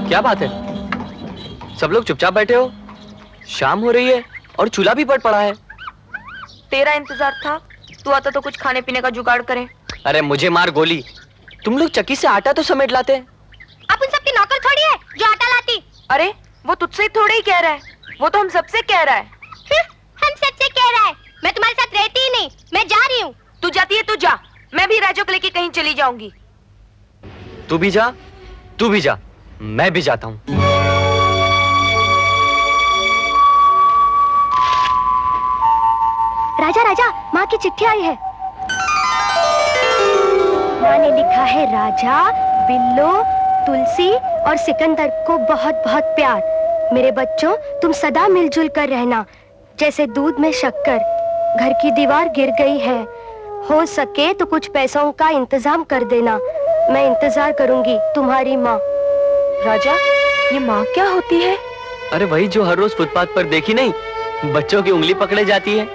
क्या बात है? सब लोग चुपचाप बैठे हो? शाम हो रही है और चूल्हा भी पड़ पड़ा है। तेरा इंतजार था, तू आता तो कुछ खाने पीने का जुगाड़ करें। अरे मुझे मार गोली, तुम लोग चक्की से आटा तो समेट लाते। आप उन सबकी नौकर थोड़ी है जो आटा लाती। अरे वो तुझसे ही थोड़ी ही कह रहा है, वो तो हम सबसे कह रहा है। हम सबसे कह रहा है। मैं तुम्हारे साथ रहती ही नहीं, मैं जा रही हूँ। तू जाती है तो जा, मैं भी राजू को लेके कहीं चली जाऊंगी। तू भी जा, तू भी जा, मैं भी जाता हूँ। राजा राजा, माँ की चिट्ठी आई है। माँ ने लिखा है, राजा, बिल्लो, तुलसी और सिकंदर को बहुत बहुत प्यार। मेरे बच्चों, तुम सदा मिलजुल कर रहना, जैसे दूध में शक्कर। घर की दीवार गिर गई है, हो सके तो कुछ पैसों का इंतजाम कर देना। मैं इंतजार करूंगी, तुम्हारी माँ। राजा, ये माँ क्या होती है? अरे वही जो हर रोज फुटपाथ पर देखी नहीं, बच्चों की उंगली पकड़े जाती है।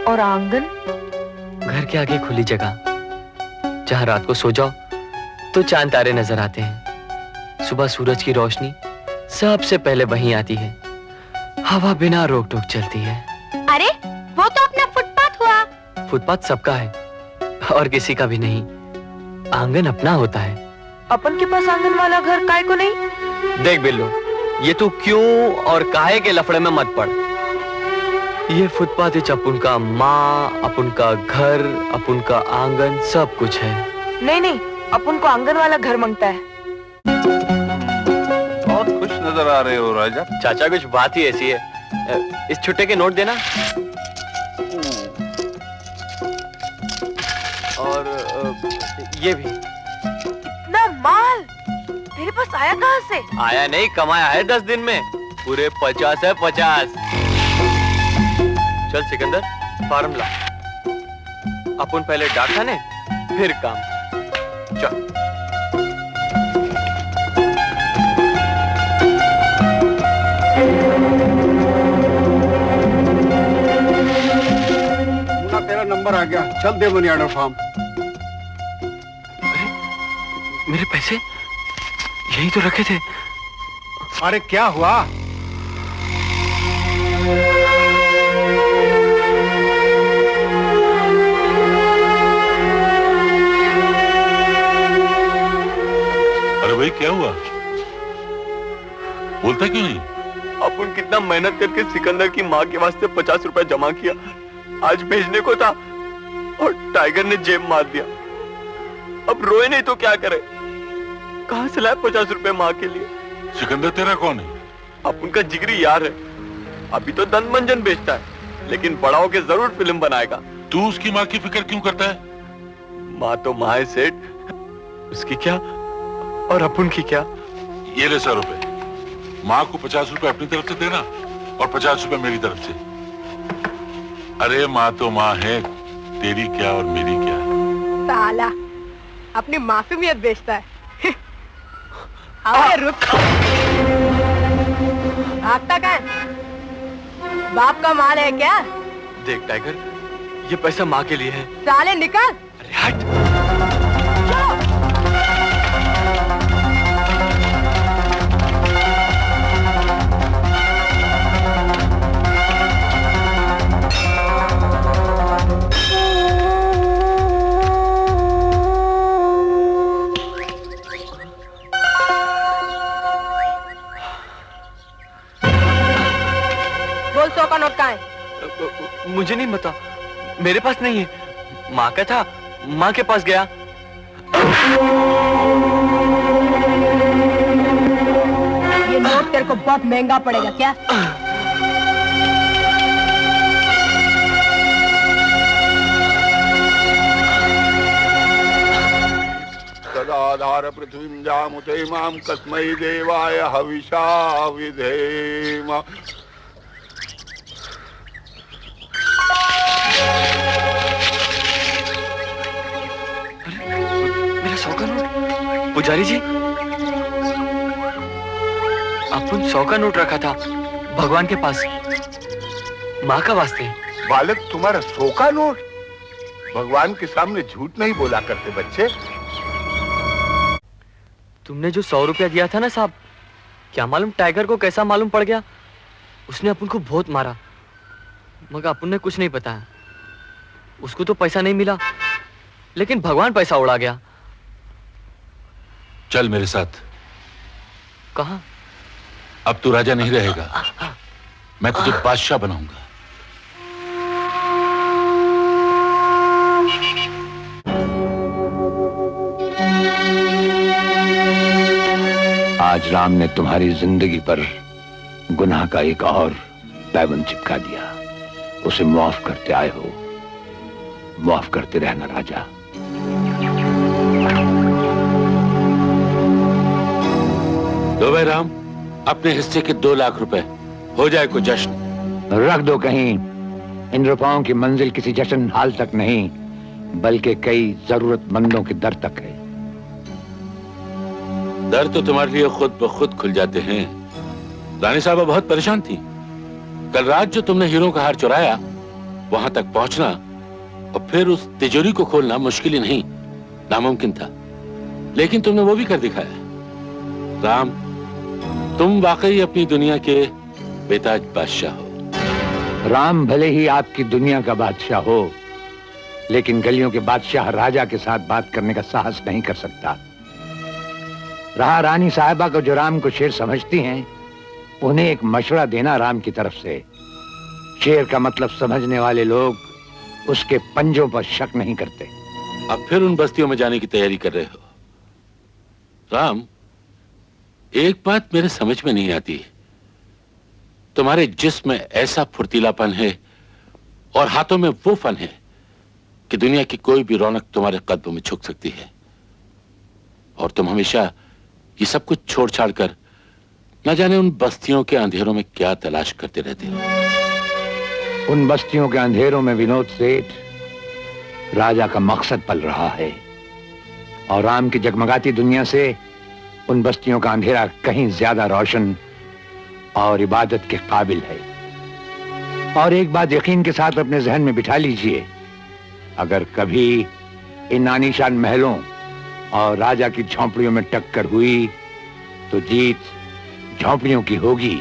और आंगन? घर के आगे खुली जगह, जहाँ रात को सो जाओ तो चांद तारे नजर आते हैं। सुबह सूरज की रोशनी सबसे पहले वहीं आती है। हवा बिना रोक टोक चलती है। अरे वो तो अपना फुटपाथ हुआ। फुटपाथ सबका है और किसी का भी नहीं। आंगन अपना होता है। अपन के पास आंगन वाला घर काय को नहीं? देख बिल्लो, ये तू क्यों और काहे के लफड़े में मत पड़। ये फुटपाथ अपन का माँ, अपन का घर, अपन का आंगन सब कुछ है। नहीं नहीं, अपन को आंगन वाला घर मांगता है। बहुत खुश नजर आ रहे हो राजा। चाचा कुछ बात ही ऐसी है। इस छुट्टे के नोट देना। और ये भी। इतना माल तेरे पास आया कहाँ से? आया नहीं, कमाया है 10 दिन में। पूरे 50 है 50। चल सिकंदर, फार्म ला। अपन पहले डाकखाने, फिर काम। चल। मुन्ना, तेरा नंबर आ गया, चल दे मनी ऑर्डर फॉर्म। अरे मेरे पैसे यही तो रखे थे। अरे क्या हुआ? भाई क्या हुआ? बोलता क्यों नहीं? अपन कितना मेहनत करके सिकंदर की माँ के वास्ते 50 रुपए जमा किया, आज भेजने को था और टाइगर ने जेब मार दिया। अब रोए नहीं तो क्या करे? कहाँ से लाए 50 रुपए माँ के लिए? सिकंदर तेरा कौन है? अपन का जिगरी यार है। अभी तो दंत मंजन बेचता है, लेकिन बड़ा होके जरूर फिल्म बनाएगा। तू उसकी माँ की फिक्र क्यों करता है? माँ तो माँ है सेठ, उसकी क्या और अपन की क्या? ये ले 100 रुपए। माँ को 50 रुपए अपनी तरफ से देना और 50 रुपए मेरी तरफ से। अरे माँ तो माँ है, तेरी क्या और मेरी क्या। साला अपनी मासूमियत बेचता है। अरे रुक, भागता क्या? बाप का माल है क्या? देख टाइगर, ये पैसा माँ के लिए है। साले निकल। अरे हट। बोल 100 का नोट कहाँ है? मुझे नहीं पता, मेरे पास नहीं है। माँ का था, माँ के पास गया। ये नोट तेरे को बहुत महंगा पड़ेगा क्या? सदाधार पृथ्वीं जामुते मां कस्मै देवाय हविषा विधेम। मेरा 100 का नोट। पुजारी जी, अपन 100 का नोट रखा था भगवान के पास, माँ का वास्ते। बालक, तुम्हारा 100 का नोट? भगवान के सामने झूठ नहीं बोला करते बच्चे। तुमने जो 100 रुपया दिया था ना साहब, क्या मालूम टाइगर को कैसा मालूम पड़ गया, उसने अपन को बहुत मारा मगर अपन ने कुछ नहीं बताया। उसको तो पैसा नहीं मिला लेकिन भगवान पैसा उड़ा गया। चल मेरे साथ। कहाँ? अब तू राजा नहीं रहेगा, मैं तुझे बादशाह बनाऊंगा। आज राम ने तुम्हारी जिंदगी पर गुनाह का एक और पैबंद चिपका दिया। उसे माफ करते आए हो, माफ करते रहना राजा। दो भाई राम, अपने हिस्से के 2 लाख रुपए, हो जाए कोई जश्न। रख दो कहीं। इन रुपयों की मंजिल किसी जश्न हाल तक नहीं, बल्कि कई जरूरतमंदों के दर तक है। दर तो तुम्हारे लिए खुद ब खुद खुल जाते हैं। रानी साहबा बहुत परेशान थी। कल रात जो तुमने हीरो का हार चुराया, वहां तक पहुंचना और फिर उस तिजोरी को खोलना मुश्किल ही नहीं, नामुमकिन था। लेकिन तुमने वो भी कर दिखाया। राम, तुम वाकई अपनी दुनिया के बेताज बादशाह हो। राम भले ही आपकी दुनिया का बादशाह हो, लेकिन गलियों के बादशाह राजा के साथ बात करने का साहस नहीं कर सकता। रहा रानी साहिबा को, जो राम को शेर समझती हैं, उन्हें एक मशवरा देना राम की तरफ से। शेर का मतलब समझने वाले लोग उसके पंजों पर शक नहीं करते। अब फिर उन बस्तियों में जाने की तैयारी कर रहे हो। राम, एक बात मेरे समझ में नहीं आती। तुम्हारे जिस्म में ऐसा फुर्तीलापन है और हाथों में वो फन है कि दुनिया की कोई भी रौनक तुम्हारे कदमों में झुक सकती है, और तुम हमेशा ये सब कुछ छोड़ छाड़ कर न जाने उन बस्तियों के अंधेरों में क्या तलाश करते रहते हो। उन बस्तियों के अंधेरों में विनोद सेठ राजा का मकसद पल रहा है, और राम की जगमगाती दुनिया से उन बस्तियों का अंधेरा कहीं ज्यादा रोशन और इबादत के काबिल है। और एक बात यकीन के साथ अपने जहन में बिठा लीजिए, अगर कभी इन आलीशान महलों और राजा की झोंपड़ियों में टक्कर हुई तो जीत झोंपड़ियों की होगी,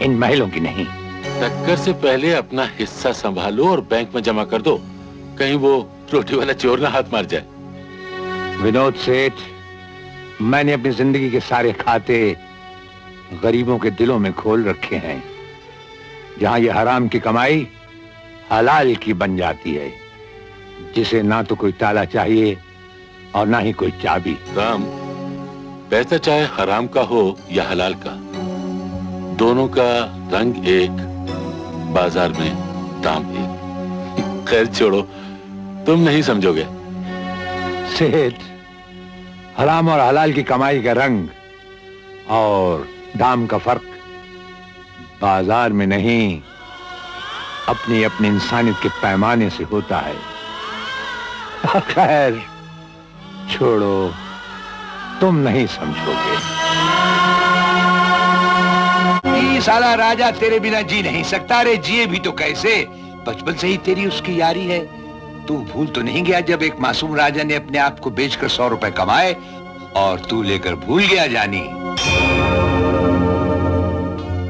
इन महलों की नहीं। टक्कर से पहले अपना हिस्सा संभालो और बैंक में जमा कर दो, कहीं वो रोटी वाला चोर ना हाथ मार जाए। विनोद सेठ, मैंने अपनी जिंदगी के सारे खाते गरीबों के दिलों में खोल रखे हैं, जहां ये हराम की कमाई हलाल की बन जाती है, जिसे ना तो कोई ताला चाहिए और ना ही कोई चाबी। राम, पैसा चाहे हराम का हो या हलाल का, दोनों का रंग एक, बाजार में दाम एक। खैर छोड़ो, तुम नहीं समझोगे। सेठ, हराम और हलाल की कमाई का रंग और दाम का फर्क बाजार में नहीं, अपनी अपनी इंसानियत के पैमाने से होता है। खैर छोड़ो, तुम नहीं समझोगे। ये साला राजा तेरे बिना जी नहीं सकता। रे जिए भी तो कैसे, बचपन से ही तेरी उसकी यारी है। तू भूल तो नहीं गया जब एक मासूम राजा ने अपने आप को बेचकर 100 रुपए कमाए और तू लेकर भूल गया जानी।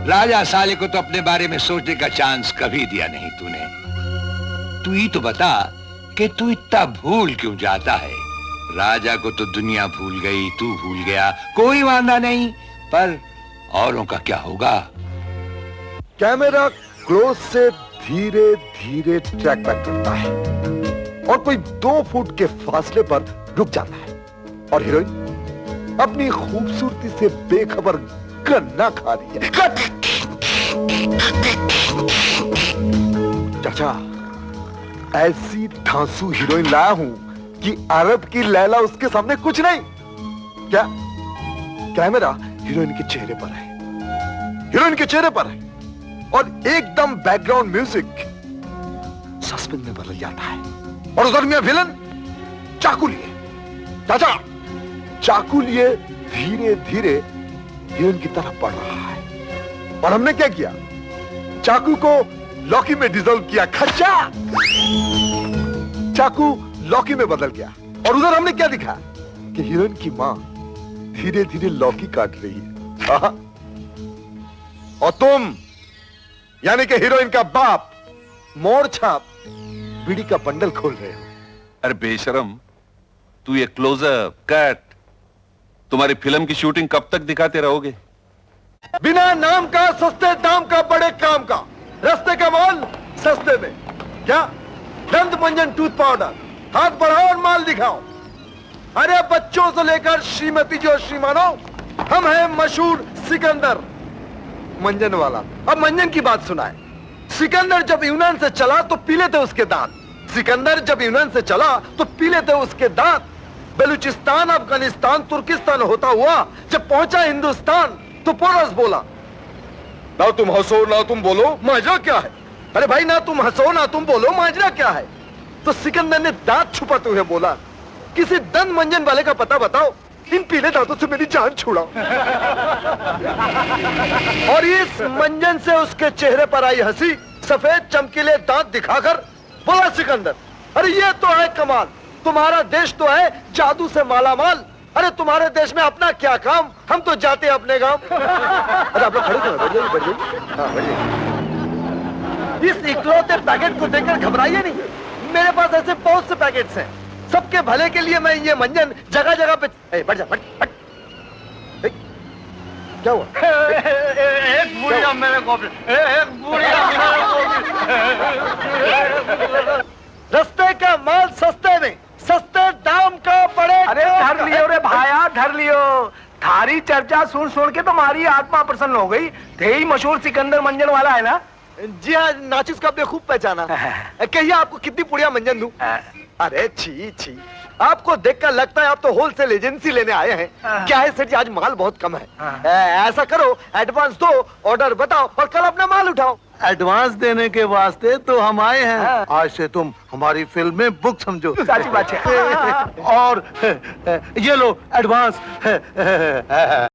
राजा साले को तो अपने बारे में सोचने का चांस कभी दिया नहीं तूने। तू ही तो बता कि तू इतना भूल क्यों जाता है। राजा को तो दुनिया भूल गई, तू भूल गया, कोई वांदा नहीं, पर औरों का क्या होगा। कैमरा क्लोज से धीरे धीरे ट्रैक बैक करता है और कोई 2 फुट के फासले पर रुक जाता है, और हीरोइन अपनी खूबसूरती से बेखबर गन्ना खा रही है। चाचा, ऐसी ठांसू हीरोइन लाया हूं कि अरब की लैला उसके सामने कुछ नहीं। क्या कैमरा हीरोइन के चेहरे पर है, हीरोइन के चेहरे पर है, और एकदम बैकग्राउंड म्यूजिक सस्पेंस में बदल जाता है, और उधर में विलन चाकू लिए, चाचा चाकू लिए धीरे धीरे हीरोइन की तरफ बढ़ रहा है। और हमने क्या किया, चाकू को लौकी में डिजोल्व किया, खच्चा चाकू लौकी में बदल गया। और उधर हमने क्या दिखा कि हीरोइन की मां धीरे धीरे लौकी काट रही है। और तुम यानी कि हीरोइन का बाप मोड़ छाप बीड़ी का बंडल खोल रहे हो। अरे बेशरम, तू ये क्लोजअप कट तुम्हारी फिल्म की शूटिंग कब तक दिखाते रहोगे? बिना नाम का सस्ते दाम का बड़े काम का, रास्ते का माल सस्ते में। क्या दंत मंजन टूथ पाउडर, हाथ बढ़ाओ और माल दिखाओ। अरे बच्चों से लेकर श्रीमती जी और श्रीमानों, हम हैं मशहूर सिकंदर मंजन वाला। अब मंजन की बात सुनाए। सिकंदर जब यूनान से चला तो पीले थे उसके दांत। सिकंदर जब यूनान से चला तो पीले थे उसके दांत। बलूचिस्तान, अफगानिस्तान, तुर्किस्तान होता हुआ जब पहुंचा हिंदुस्तान तो पोरस बोला, ना तुम हंसो ना तुम बोलो, माजरा क्या है? अरे भाई, ना तुम हंसो ना तुम बोलो, माजरा क्या है? तो सिकंदर ने दांत छुपाते हुए बोला, किसी दंत मंजन वाले का पता बताओ, इन पीले दांतों से मेरी जान छुड़ाओ। और इस मंजन से उसके चेहरे पर आई हंसी सफेद चमकीले दांत दिखाकर बोला सिकंदर, अरे ये तो है कमाल, तुम्हारा देश तो है जादू से मालामाल। अरे तुम्हारे देश में अपना क्या काम, हम तो जाते हैं अपने गांव। अरे आप लोग खड़े क्यों? बैठ जाइए, बैठ जाइए। हाँ, बैठ जाइए। इस इकलौते पैकेट को देखकर घबराइए नहीं, मेरे पास ऐसे बहुत से पैकेट्स हैं। सबके भले के लिए मैं ये मंजन जगह जगह पे। बैठ जा, बैठ। क्या हुआ? एक बुढ़िया मेरे को, एक बुढ़िया रास्ते का माल सस्ते में, सस्ते दाम का बड़े। अरे धर लियो रे भाया, धर लियो। थारी चर्चा सुन सुन के तुम्हारी आत्मा प्रसन्न हो गई। थे ही मशहूर सिकंदर मंजन वाला है ना? जी हाँ, नाचिस का आपने खूब पहचाना। कहिए आपको कितनी पुड़िया मंजन दूं? अरे छी छी, आपको देखकर लगता है आप तो होलसेल एजेंसी लेने आए हैं। क्या है सेठ जी, आज माल बहुत कम है। ऐसा करो, एडवांस दो, ऑर्डर बताओ और कल अपना माल उठाओ। एडवांस देने के वास्ते तो हम आए हैं। आज से तुम हमारी फिल्म में बुक समझो। साची बात है। और ये लो एडवांस।